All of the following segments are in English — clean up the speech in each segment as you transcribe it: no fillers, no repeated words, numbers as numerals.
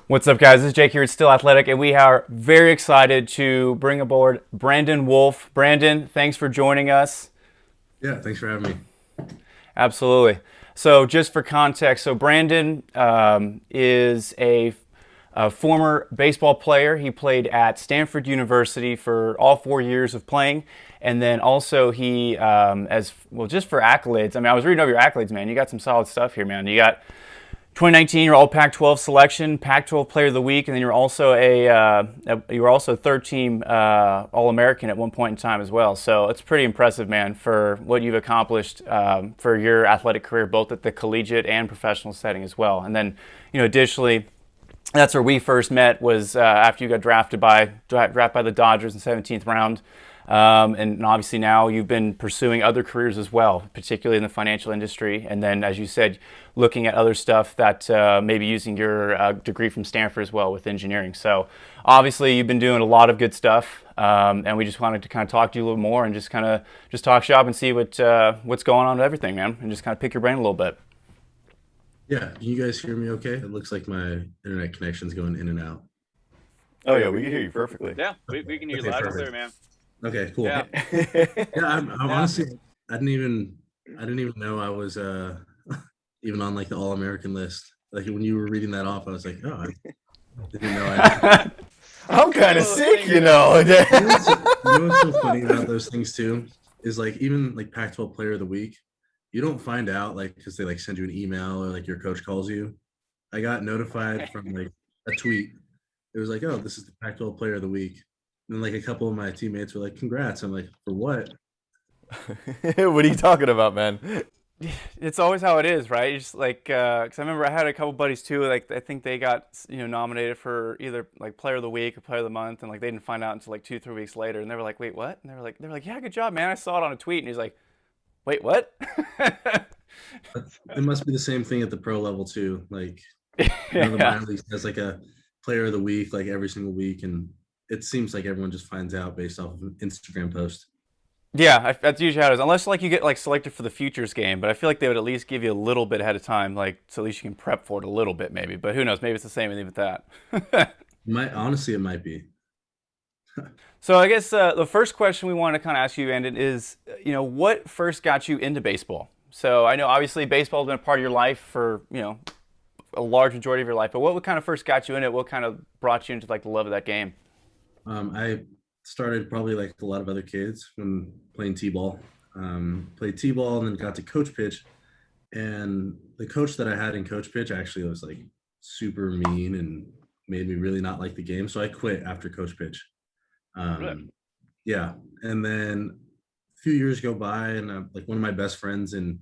What's up, guys? This is Jake here at Still Athletic, and we are very excited to bring aboard Brandon WULFFE. Brandon, thanks for joining us. Yeah, thanks for having me. Absolutely. So, just for context, so Brandon is a former baseball player. He played at Stanford University for all 4 years of playing, and then also he, as well, just for accolades. I mean, I was reading over your accolades, man. You got some solid stuff here, man. You got 2019, you're all Pac-12 selection, Pac-12 Player of the Week, and then you were also third team All-American at one point in time as well. So it's pretty impressive, man, for what you've accomplished for your athletic career, both at the collegiate and professional setting as well. And then, additionally, that's where we first met was after you got drafted by the Dodgers in 17th round. And obviously now you've been pursuing other careers as well, particularly in the financial industry. And then, as you said, looking at other stuff that maybe using your degree from Stanford as well with engineering. So obviously you've been doing a lot of good stuff. And we just wanted to kind of talk to you a little more and just kind of just talk shop and see what's going on with everything, man, and just kind of pick your brain a little bit. Yeah, can you guys hear me okay? It looks like my internet connection's going in and out. Oh yeah, we can hear you perfectly. Yeah, we can hear you Okay, loud and perfect. clear, man. Okay, cool. Yeah, Yeah, I'm yeah. honestly, I didn't even know I was even on like the All-American list. Like when you were reading that off, I was like, oh, I didn't know I. I'm kind of Well, sick, thing, You know what's, you know what's so funny about those things too is like even like Pac-12 Player of the Week, you don't find out like because they like send you an email or like your coach calls you. I got notified from like a tweet. It was like, oh, this is the Pac-12 Player of the Week. And then like a couple of my teammates were like, congrats. I'm like, for what? What are you talking about, man? It's always how it is, right? It's just like, because I remember I had a couple buddies too. Like, I think they got nominated for either like Player of the Week or Player of the Month, and like they didn't find out until like 2, 3 weeks later, and they were like, "Wait, what?" And they were like, "Yeah, good job, man. I saw it on a tweet." And he's like, "Wait, what?" It must be the same thing at the pro level too. Like, the Yeah. minor leagues has like a Player of the Week like every single week, and it seems like everyone just finds out based off of an Instagram post. Yeah, that's usually how it is. Unless like you get like selected for the futures game, but I feel like they would at least give you a little bit ahead of time, like so at least you can prep for it a little bit, maybe. But who knows? Maybe it's the same with that. Might honestly, it might be. So I guess the first question we want to kind of ask you, Andon, is what first got you into baseball? So I know obviously baseball has been a part of your life for a large majority of your life, but what kind of first got you in it? What kind of brought you into like the love of that game? I started probably like a lot of other kids when playing t-ball. Played t-ball and then got to coach pitch. And the coach that I had in coach pitch actually was like super mean and made me really not like the game. So I quit after coach pitch. Really? Um, yeah, and then a few years go by, and like one of my best friends in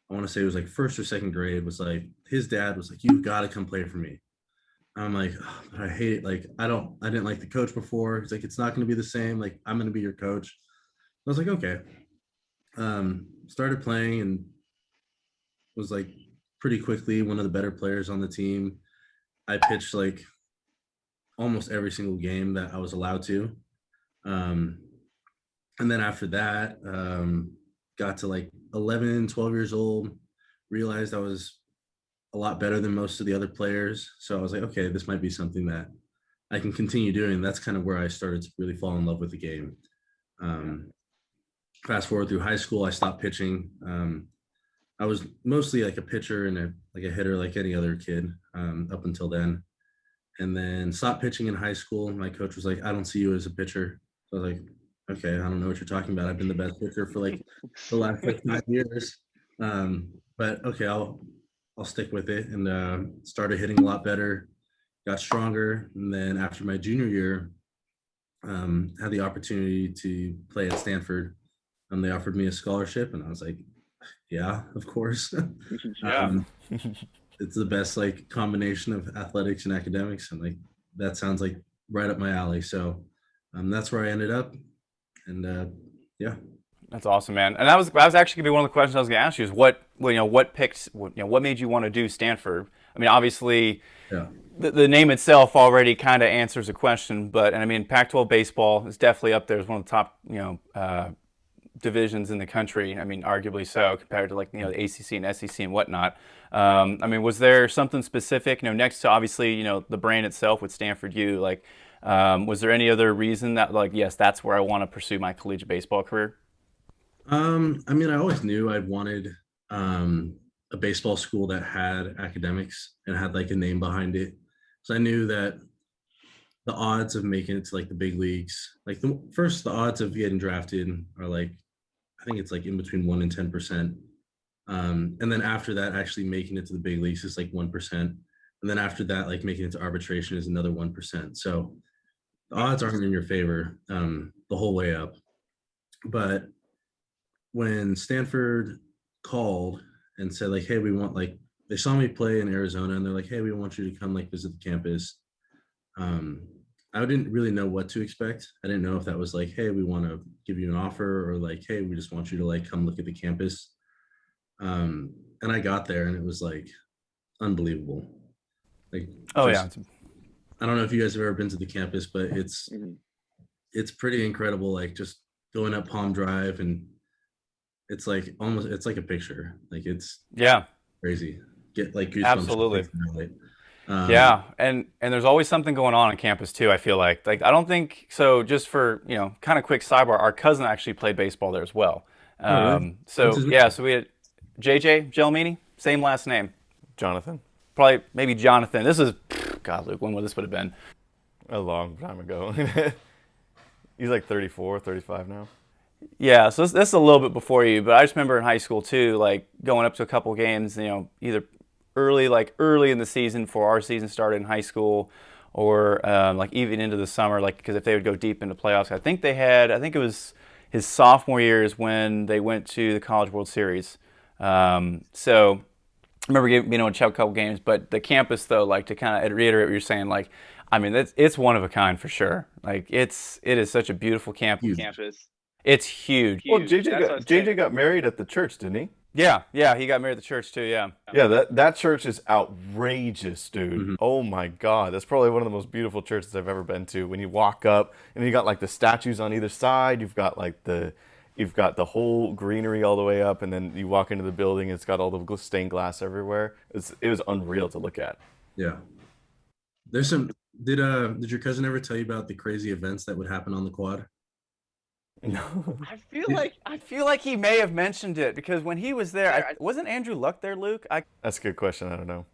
I want to say it was like first or second grade was like his dad was like, "You've got to come play for me." I'm like, oh, but I hate it. Like I didn't like the coach before. He's like, it's not going to be the same. Like I'm going to be your coach. I was like, okay. Started playing and was like pretty quickly one of the better players on the team. I pitched like almost every single game that I was allowed to. Um, and then after that, got to like 11, 12 years old, realized I was a lot better than most of the other players. So I was like, okay, this might be something that I can continue doing. That's kind of where I started to really fall in love with the game. Um, Fast forward through high school, I stopped pitching. I was mostly like a pitcher and like a hitter, like any other kid up until then. And then stopped pitching in high school. My coach was like, I don't see you as a pitcher. So I was like, okay, I don't know what you're talking about. I've been the best pitcher for like the last like 5 years. But okay, I'll stick with it and started hitting a lot better, got stronger. And then after my junior year, had the opportunity to play at Stanford. They offered me a scholarship, and I was like, yeah, of course. Yeah. um, it's the best like combination of athletics and academics, and like that sounds like right up my alley. So that's where I ended up, and yeah. That's awesome, man. And that was actually gonna be one of the questions I was gonna ask you is what made you want to do Stanford? I mean, obviously Yeah. the name itself already kind of answers the question, but and I mean Pac-12 baseball is definitely up there as one of the top divisions in the country. I mean, arguably so compared to like the ACC and SEC and whatnot. I mean, was there something specific? Next to obviously the brand itself with Stanford U. Like, was there any other reason that like yes, that's where I want to pursue my collegiate baseball career? I mean, I always knew I wanted a baseball school that had academics and had like a name behind it. So I knew that the odds of making it to like the big leagues, like the odds of getting drafted are like, I think it's like in between 1 and 10%. And then after that, actually making it to the big leagues is like 1%. And then after that, like making it to arbitration is another 1%. So the odds aren't in your favor the whole way up. But when Stanford called and said like, hey, we want like, they saw me play in Arizona and they're like, hey, we want you to come like visit the campus. I didn't really know what to expect. I didn't know if that was like, hey, we want to give you an offer, or like, hey, we just want you to like come look at the campus. And I got there and it was like unbelievable. Like, Oh just, yeah, I don't know if you guys have ever been to the campus, but it's pretty incredible. Like just going up Palm Drive, and it's like it's like a picture. Like it's yeah. crazy. Get like goosebumps. Absolutely. Right? Yeah, and there's always something going on campus too. I feel like I don't think so. Just for kind of quick sidebar, our cousin actually played baseball there as well. Oh, really? What's So his name? yeah, so we had JJ Gelmini, same last name, Jonathan, probably maybe Jonathan. This is God, Luke, when would this would have been? a long time ago. He's like 34, 35 now. Yeah, so this is a little bit before you, but I just remember in high school too, like going up to a couple games, either early in the season before our season started in high school, or like even into the summer, like because if they would go deep into playoffs, I think it was his sophomore year is when they went to the College World Series. So I remember being able to check a couple games, but the campus though, like to kind of reiterate what you're saying, like I mean it's one of a kind for sure. Like it is such a beautiful campus. Campus. It's huge. Well, Huge. That's what I was saying. JJ got married at the church, didn't he? Yeah, he got married at the church too. Yeah. Yeah, that church is outrageous, dude. Oh my God, that's probably one of the most beautiful churches I've ever been to. When you walk up, and you got like the statues on either side, you've got the whole greenery all the way up, and then you walk into the building, it's got all the stained glass everywhere. It was unreal to look at. Yeah. There's some. Did your cousin ever tell you about the crazy events that would happen on the quad? No. I feel like he may have mentioned it because when he was there, wasn't Andrew Luck there, Luke? That's a good question. I don't know.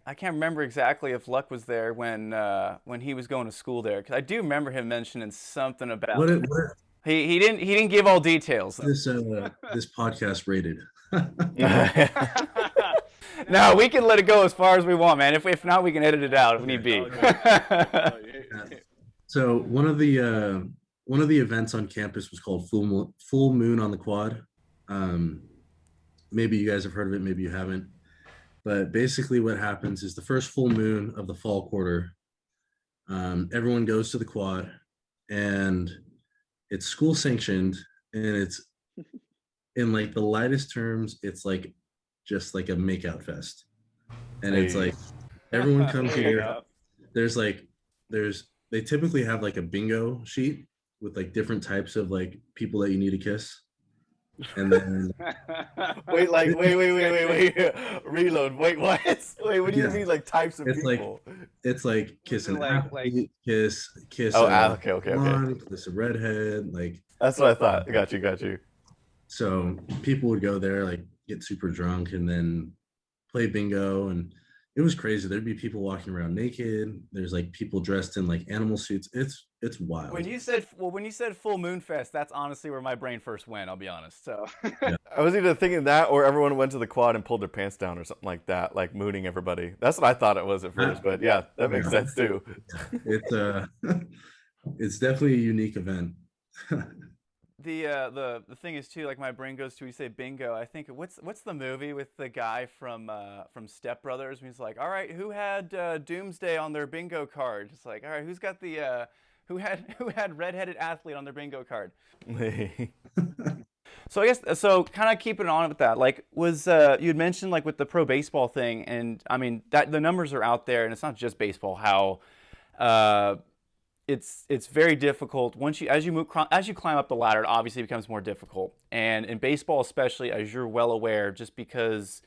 I can't remember exactly if Luck was there when he was going to school there, because I do remember him mentioning something about What he didn't give all details. this podcast rated? No, we can let it go as far as we want, man. If not, we can edit it out if need be. So one of the events on campus was called Full Moon on the Quad. Maybe you guys have heard of it, maybe you haven't. But basically what happens is the first full moon of the fall quarter, everyone goes to the quad, and it's school sanctioned, and it's in like the lightest terms, it's like just like a makeout fest. And it's like everyone comes here. They typically have like a bingo sheet with like different types of like people that you need to kiss. And then wait, reload. Wait, what? Wait, what do you mean like types of people? It's like kiss an athlete, kiss okay. blonde, kiss a redhead, like that's what I thought. Got you. So people would go there, like get super drunk and then play bingo, and it was crazy. There'd be people walking around naked. There's like people dressed in like animal suits. It's wild. When you said Full Moon Fest, that's honestly where my brain first went, I'll be honest. So Yeah. I was either thinking that or everyone went to the quad and pulled their pants down or something like that, like mooning everybody. That's what I thought it was at first, but yeah, that makes sense too. It's definitely a unique event. The thing is too, like my brain goes to, we say bingo. I think what's the movie with the guy from Step Brothers? He's like, all right, who had Doomsday on their bingo card? It's like, all right, who's got the who had redheaded athlete on their bingo card? So I guess kind of keeping on with that, like was you had mentioned like with the pro baseball thing, and I mean that the numbers are out there, and it's not just baseball. How it's very difficult once you as you climb up the ladder. It obviously becomes more difficult, and in baseball especially, as you're well aware, just because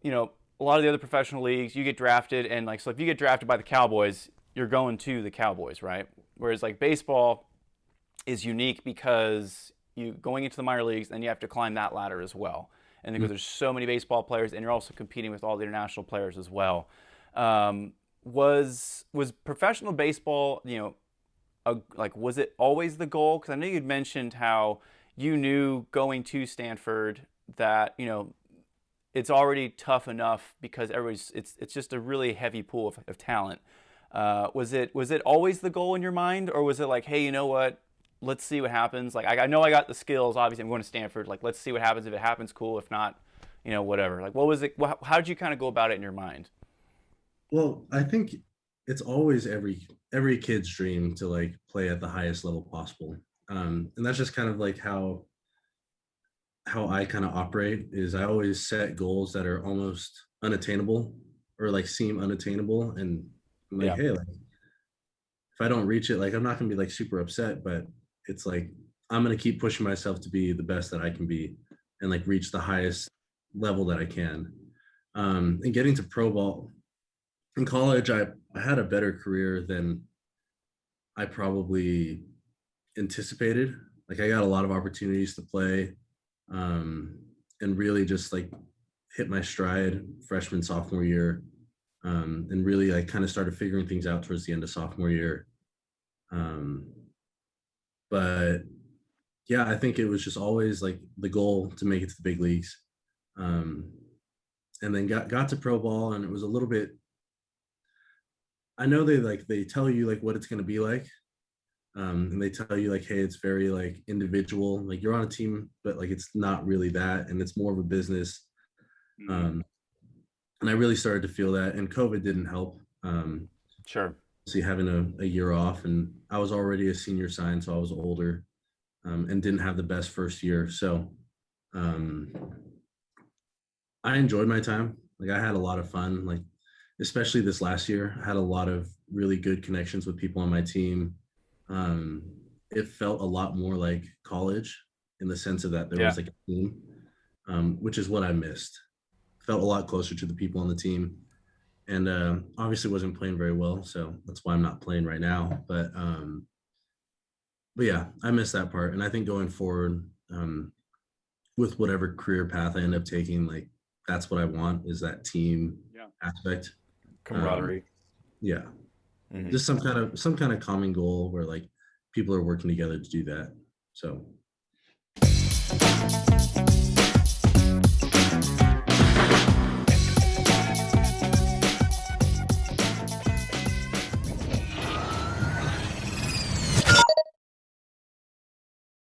a lot of the other professional leagues, you get drafted, and like so if you get drafted by the Cowboys, you're going to the Cowboys, right? Whereas like baseball is unique because you going into the minor leagues and you have to climb that ladder as well, and because there's so many baseball players and you're also competing with all the international players as well. Was professional baseball, like was it always the goal? Because I know you'd mentioned how you knew going to Stanford that it's already tough enough because it's just a really heavy pool of talent. Was it always the goal in your mind, or was it like, hey, you know what? Let's see what happens. Like I know I got the skills. Obviously, I'm going to Stanford. Like let's see what happens. If it happens, cool. If not, whatever. Like what was it? How did you kind of go about it in your mind? Well, I think it's always every kid's dream to like play at the highest level possible. And that's just kind of like how I kind of operate is I always set goals that are almost unattainable or like seem unattainable. And I'm like, Yeah. hey, like if I don't reach it, like I'm not gonna be like super upset, but it's like I'm gonna keep pushing myself to be the best that I can be and like reach the highest level that I can. And getting to pro ball in college, I had a better career than I probably anticipated. Like I got a lot of opportunities to play, and really just like hit my stride freshman sophomore year, and really I kind of started figuring things out towards the end of sophomore year. Um, but yeah, I think it was just always like the goal to make it to the big leagues, um, and then got to pro ball, and it was a little bit. I know they tell you like what it's going to be like, and they tell you like, hey, it's very like individual, like you're on a team, but like it's not really that, and it's more of a business. um, and I really started to feel that, and COVID didn't help. Sure. See, having a year off, and I was already a senior sign, so I was older, and didn't have the best first year, so um, I enjoyed my time. Like I had a lot of fun, like especially this last year. I had a lot of really good connections with people on my team. It felt a lot more like college in the sense of that there Yeah. was like a team, which is what I missed. Felt a lot closer to the people on the team, and obviously wasn't playing very well, so that's why I'm not playing right now. But yeah, I miss that part, and I think going forward, with whatever career path I end up taking, like that's what I want is that team Yeah. aspect. Camaraderie. Yeah, Mhm. just some kind of common goal where like people are working together to do that. So